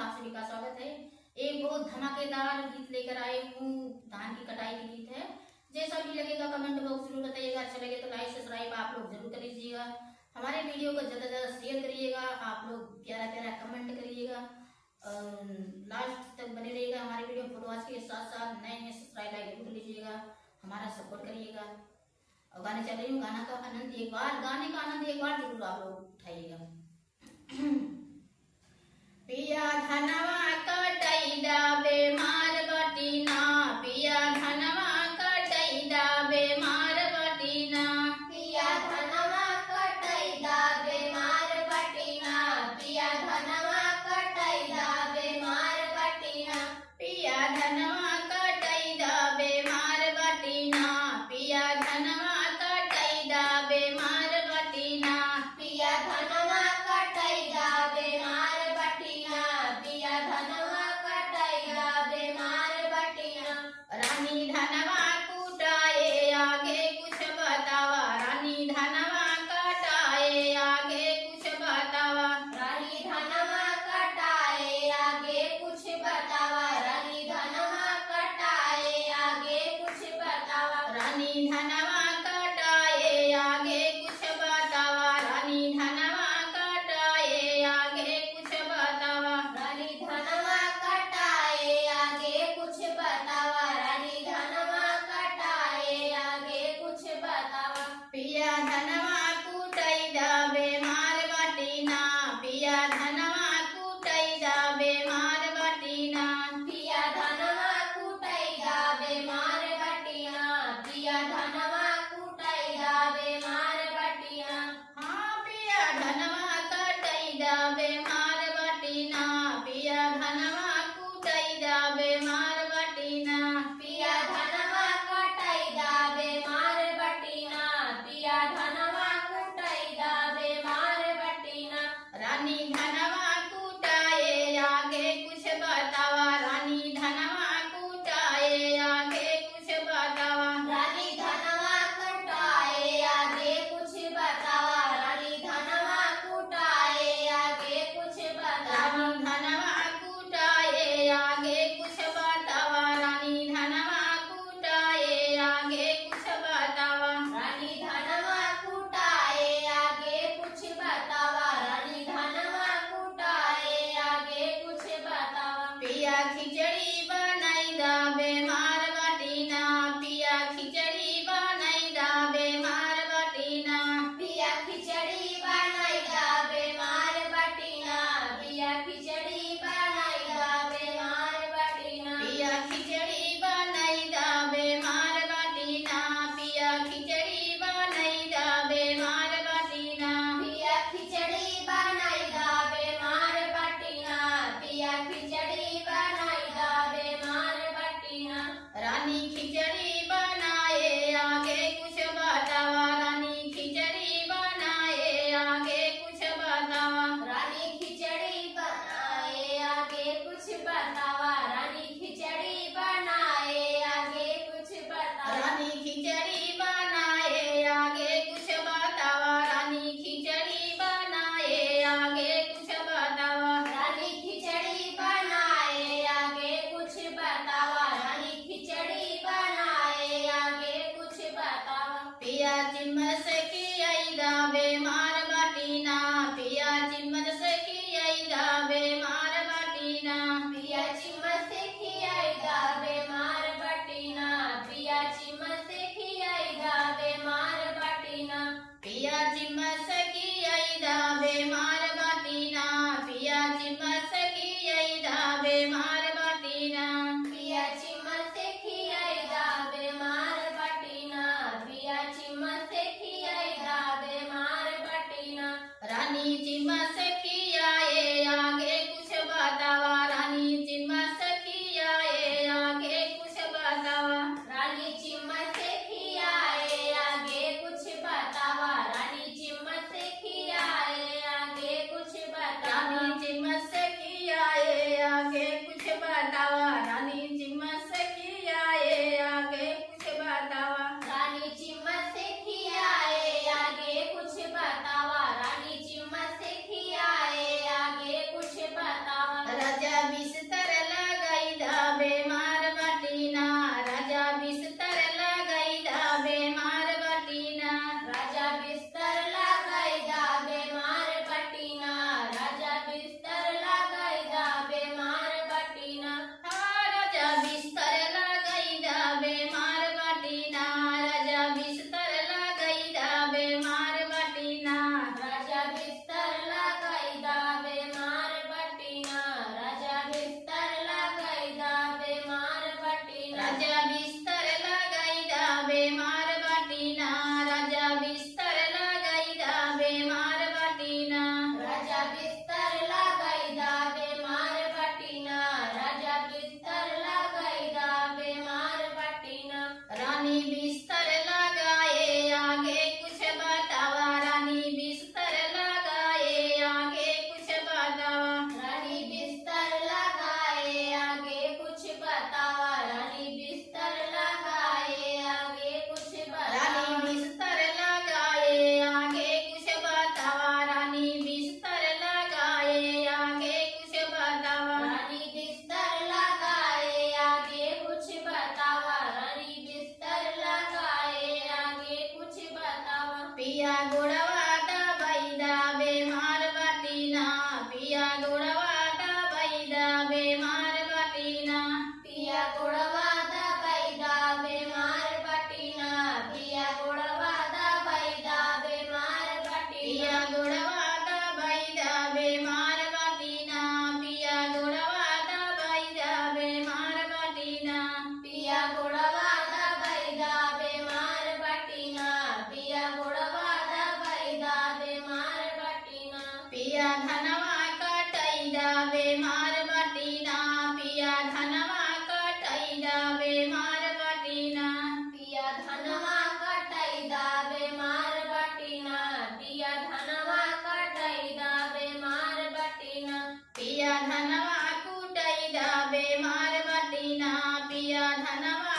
आप सभी का स्वागत है। एक बहुत धमाकेदार गीत लेकर आए हूँ, धान की कटाई के गीत है। जैसा भी लगेगा कमेंट बॉक्स जरूर बताइएगा। अच्छा लगे तो लाइक सब्सक्राइब आप लोग जरूर कर लीजिएगा। हमारे वीडियो को ज्यादा से ज्यादा शेयर करिएगा। आप लोग प्यारा प्यारा कमेंट करिएगा और लास्ट तक बने रहिएगा हमारे वीडियो फोटोज के साथ साथ। नए नए सब्सक्राइब लाइक जरूर कर लीजिएगा, हमारा सपोर्ट करिएगा। और गाने चल रही हूँ, गाने का आनंद एक बार जरूर आप लोग उठाइएगा। पिया धनवा कटैदा बेमार बटीना, पिया धनवा कटैदा बेमार बटीना, पिया धनवा कटैदा बेमार बटीना, पिया धनवा कटैदा बेमार बटीना, पिया धनवा कटैदा बेमार बटीना, पिया धनवा कटैदा बेमार बटीना, पिया धनवा पिया धनवा कटैदा बेमार बटीना पिया धनवा कटैदा बेमार बटीना पिया धनवा कटैदा बेमार बटीना पिया धनवा कटैदा बेमार बटीना पिया धनवा कुटैदा बेमार बटीना पिया धनवा